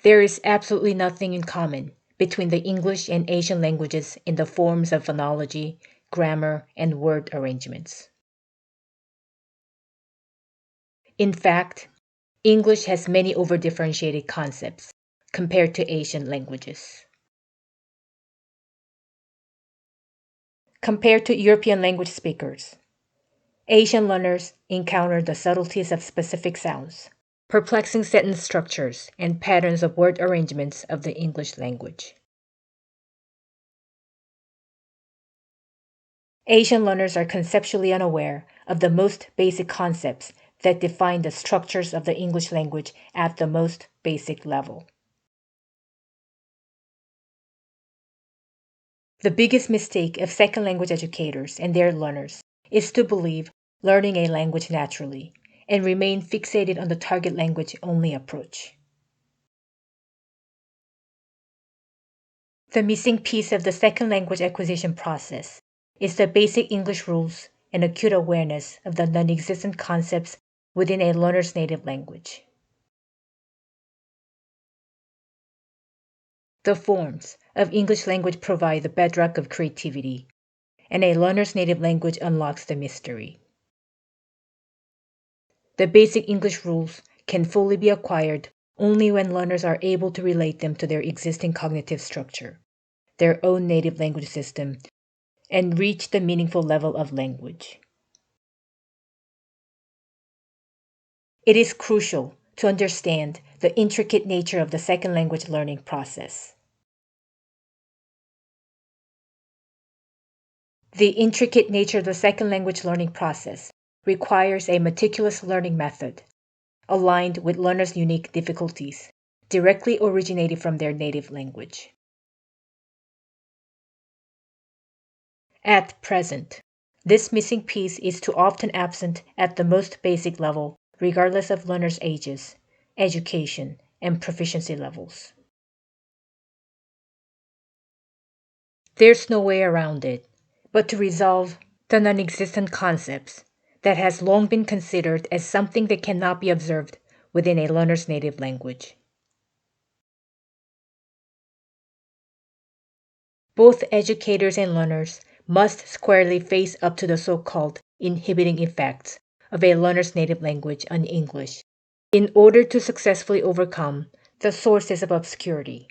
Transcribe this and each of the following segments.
There is absolutely nothing in common between the English and Asian languages in the forms of phonology, grammar, and word arrangements. In fact, English has many over-differentiated concepts compared to Asian languages. Compared to European language speakers, Asian learners encounter the subtleties of specific sounds, perplexing sentence structures, and patterns of word arrangements of the English language. Asian learners are conceptually unaware of the most basic concepts that define the structures of the English language at the most basic level. The biggest mistake of second language educators and their learners is to believe learning a language naturally and remain fixated on the target language only approach. The missing piece of the second language acquisition process is the basic English rules and acute awareness of the non-existent concepts within a learner's native language. The forms of English language provide the bedrock of creativity, and a learner's native language unlocks the mystery. The basic English rules can fully be acquired only when learners are able to relate them to their existing cognitive structure, their own native language system, and reach the meaningful level of language. It is crucial to understand the intricate nature of the second language learning process. The intricate nature of the second language learning process requires a meticulous learning method aligned with learners' unique difficulties, directly originated from their native language. At present, this missing piece is too often absent at the most basic level, regardless of learners' ages, education, and proficiency levels. There's no way around it but to resolve the non-existent concepts that has long been considered as something that cannot be observed within a learner's native language. Both educators and learners must squarely face up to the so-called inhibiting effects of a learner's native language on English in order to successfully overcome the sources of obscurity.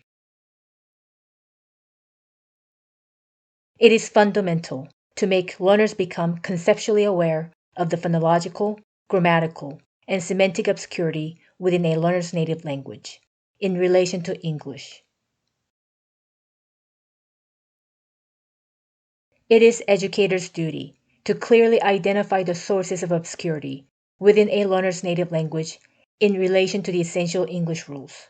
It is fundamental to make learners become conceptually aware of the phonological, grammatical, and semantic obscurity within a learner's native language in relation to English. It is educators' duty to clearly identify the sources of obscurity within a learner's native language in relation to the essential English rules.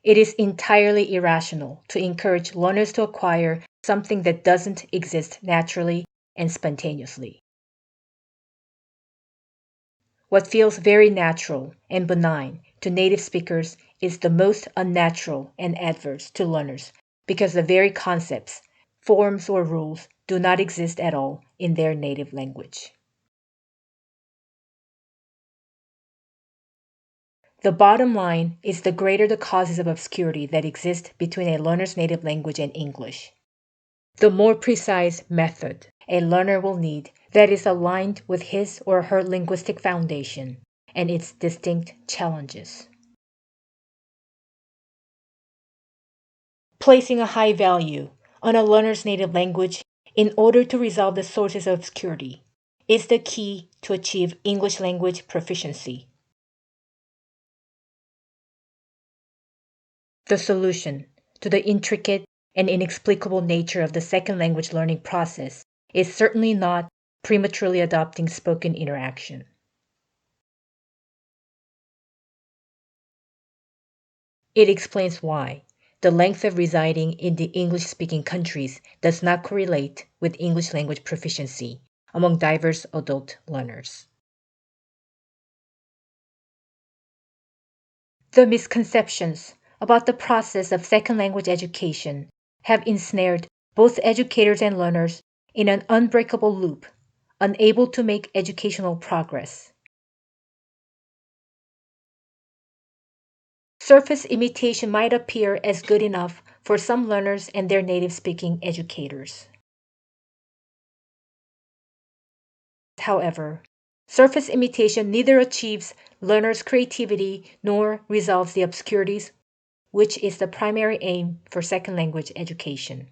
It is entirely irrational to encourage learners to acquire something that doesn't exist naturally and spontaneously. What feels very natural and benign to native speakers is the most unnatural and adverse to learners because the very concepts, forms, or rules do not exist at all in their native language. The bottom line is the greater the causes of obscurity that exist between a learner's native language and English, the more precise method a learner will need that is aligned with his or her linguistic foundation and its distinct challenges. Placing a high value on a learner's native language in order to resolve the sources of obscurity is the key to achieve English language proficiency. The solution to the intricate and inexplicable nature of the second language learning process is certainly not prematurely adopting spoken interaction. It explains why the length of residing in the English-speaking countries does not correlate with English language proficiency among diverse adult learners. The misconceptions about the process of second language education have ensnared both educators and learners in an unbreakable loop, unable to make educational progress. Surface imitation might appear as good enough for some learners and their native speaking educators. However, surface imitation neither achieves learners' creativity nor resolves the obscurities, which is the primary aim for second language education.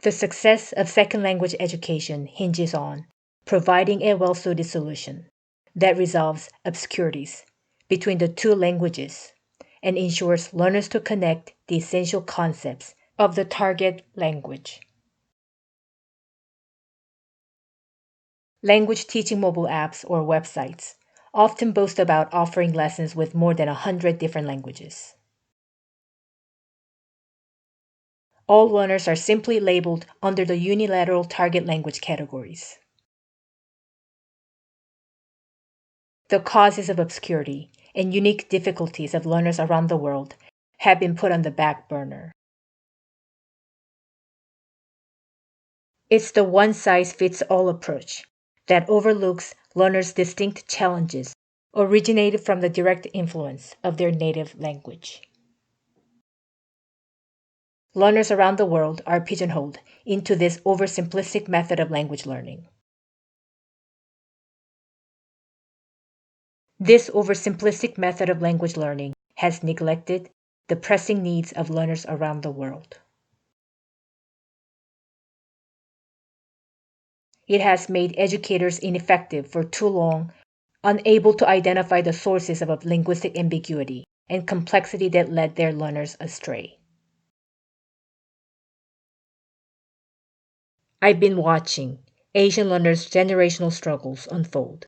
The success of second language education hinges on providing a well-suited solution that resolves obscurities between the two languages and ensures learners to connect the essential concepts of the target language. Language teaching mobile apps or websites often boast about offering lessons with more than 100 different languages. All learners are simply labeled under the unilateral target language categories. The causes of obscurity and unique difficulties of learners around the world have been put on the back burner. It's the one-size-fits-all approach that overlooks learners' distinct challenges originated from the direct influence of their native language. Learners around the world are pigeonholed into this oversimplistic method of language learning. This oversimplistic method of language learning has neglected the pressing needs of learners around the world. It has made educators ineffective for too long, unable to identify the sources of linguistic ambiguity and complexity that led their learners astray. I've been watching Asian learners' generational struggles unfold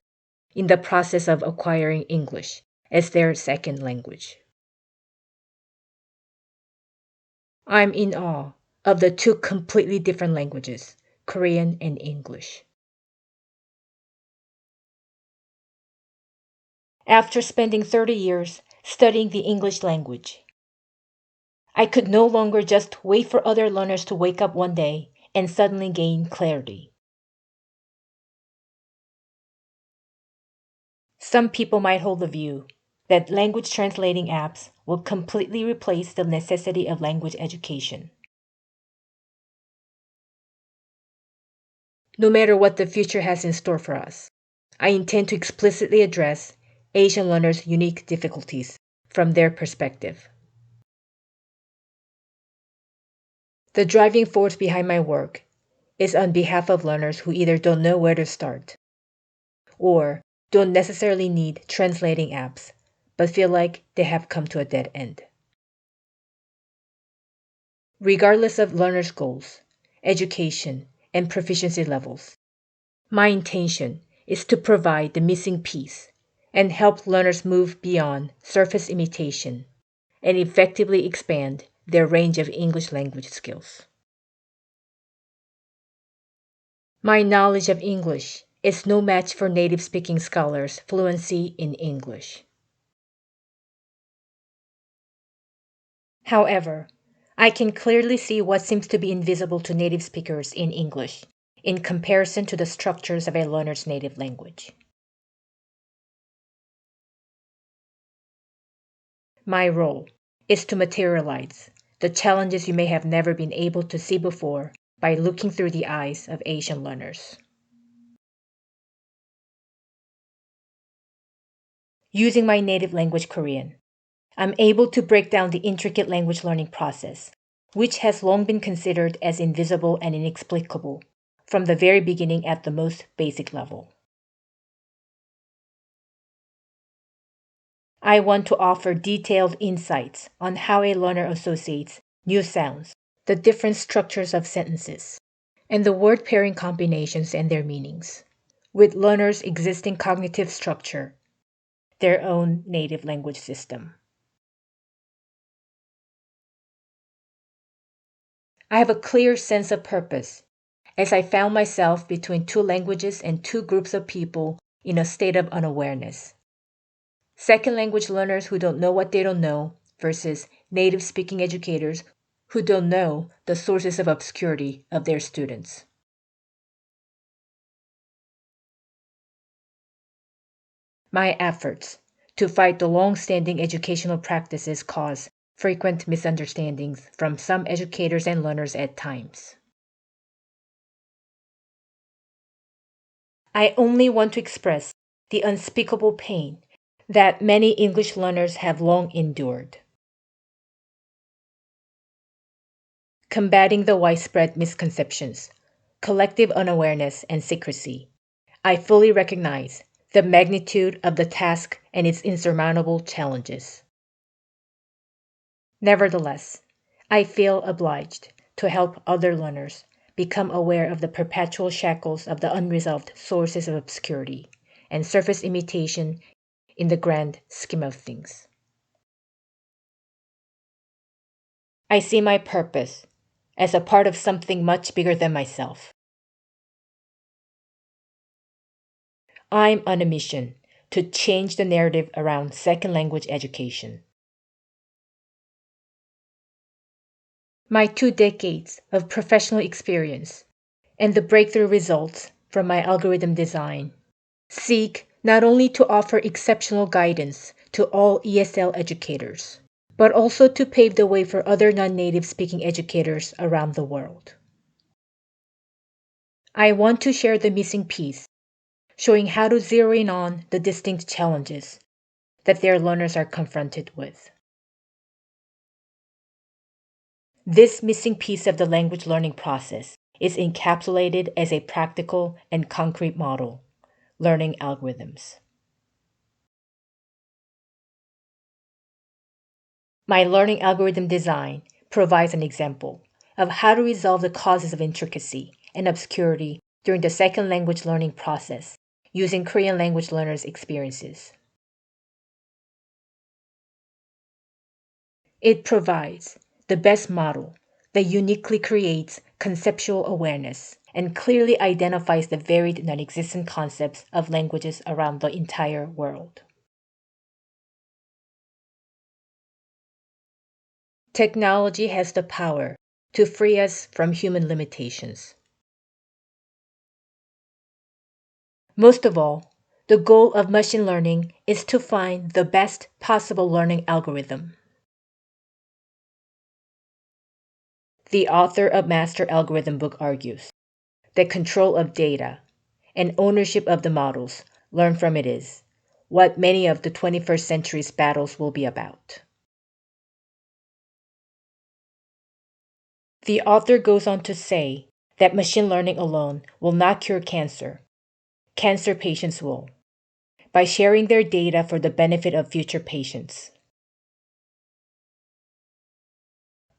in the process of acquiring English as their second language. I'm in awe of the two completely different languages, Korean and English. After spending 30 years studying the English language, I could no longer just wait for other learners to wake up one day and suddenly gain clarity. Some people might hold the view that language translating apps will completely replace the necessity of language education. No matter what the future has in store for us, I intend to explicitly address Asian learners' unique difficulties from their perspective. The driving force behind my work is on behalf of learners who either don't know where to start or don't necessarily need translating apps, but feel like they have come to a dead end. Regardless of learners' goals, education, and proficiency levels, my intention is to provide the missing piece and help learners move beyond surface imitation and effectively expand their range of English language skills. My knowledge of English is no match for native speaking scholars' fluency in English. However, I can clearly see what seems to be invisible to native speakers in English in comparison to the structures of a learner's native language. My role is to materialize the challenges you may have never been able to see before by looking through the eyes of Asian learners. Using my native language Korean, I'm able to break down the intricate language learning process, which has long been considered as invisible and inexplicable from the very beginning at the most basic level. I want to offer detailed insights on how a learner associates new sounds, the different structures of sentences, and the word pairing combinations and their meanings, with learners' existing cognitive structure, their own native language system. I have a clear sense of purpose as I found myself between two languages and two groups of people in a state of unawareness. Second language learners who don't know what they don't know versus native speaking educators who don't know the sources of obscurity of their students. My efforts to fight the long-standing educational practices cause frequent misunderstandings from some educators and learners at times. I only want to express the unspeakable pain that many English learners have long endured. Combating the widespread misconceptions, collective unawareness, and secrecy, I fully recognize the magnitude of the task and its insurmountable challenges. Nevertheless, I feel obliged to help other learners become aware of the perpetual shackles of the unresolved sources of obscurity and surface imitation in the grand scheme of things. I see my purpose as a part of something much bigger than myself. I'm on a mission to change the narrative around second language education. My 2 decades of professional experience and the breakthrough results from my algorithm design seek not only to offer exceptional guidance to all ESL educators, but also to pave the way for other non-native speaking educators around the world. I want to share the missing piece, showing how to zero in on the distinct challenges that their learners are confronted with. This missing piece of the language learning process is encapsulated as a practical and concrete model, learning algorithms. My learning algorithm design provides an example of how to resolve the causes of intricacy and obscurity during the second language learning process using Korean language learners' experiences. It provides the best model that uniquely creates conceptual awareness and clearly identifies the varied non-existent concepts of languages around the entire world. Technology has the power to free us from human limitations. Most of all, the goal of machine learning is to find the best possible learning algorithm. The author of Master Algorithm book argues that control of data and ownership of the models learned from it is what many of the 21st century's battles will be about. The author goes on to say that machine learning alone will not cure cancer. Cancer patients will, by sharing their data for the benefit of future patients.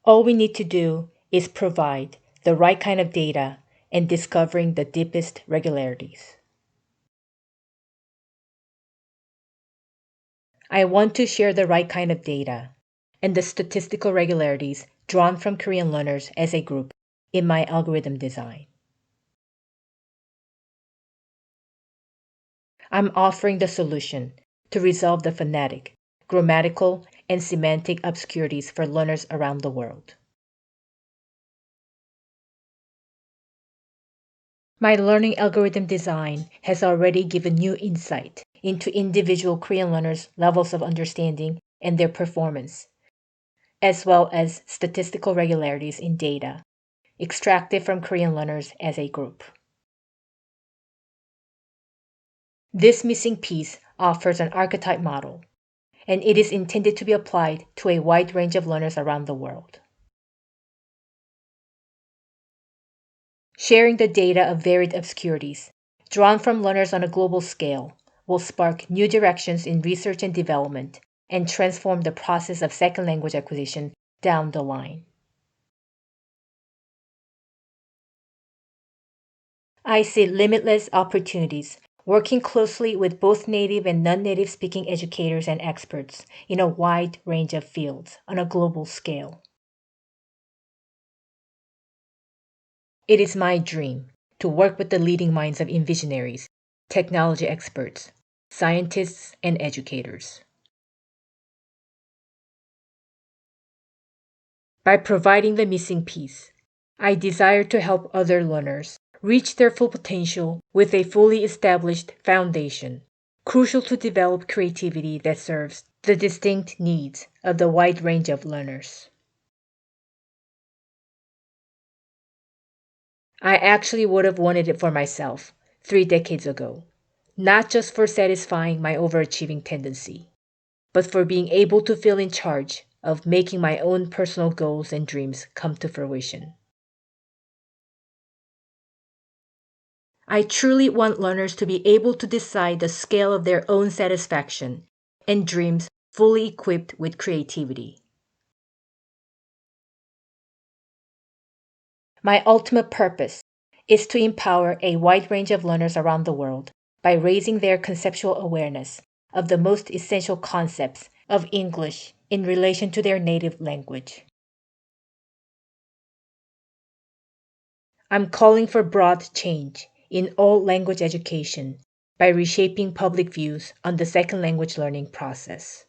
All we need to do is provide the right kind of data and discovering the deepest regularities. I want to share the right kind of data and the statistical regularities drawn from Korean learners as a group in my algorithm design. I'm offering the solution to resolve the phonetic, grammatical, and semantic obscurities for learners around the world. My learning algorithm design has already given new insight into individual Korean learners' levels of understanding and their performance, as well as statistical regularities in data extracted from Korean learners as a group. This missing piece offers an archetype model, and it is intended to be applied to a wide range of learners around the world. Sharing the data of varied obscurities, drawn from learners on a global scale, will spark new directions in research and development and transform the process of second language acquisition down the line. I see limitless opportunities working closely with both native and non-native speaking educators and experts in a wide range of fields on a global scale. It is my dream to work with the leading minds of Envisionaries, technology experts, scientists, and educators. By providing the missing piece, I desire to help other learners reach their full potential with a fully established foundation crucial to develop creativity that serves the distinct needs of the wide range of learners. I actually would have wanted it for myself 3 decades ago, not just for satisfying my overachieving tendency, but for being able to feel in charge of making my own personal goals and dreams come to fruition. I truly want learners to be able to decide the scale of their own satisfaction and dreams fully equipped with creativity. My ultimate purpose is to empower a wide range of learners around the world by raising their conceptual awareness of the most essential concepts of English in relation to their native language. I'm calling for broad change in all language education by reshaping public views on the second language learning process.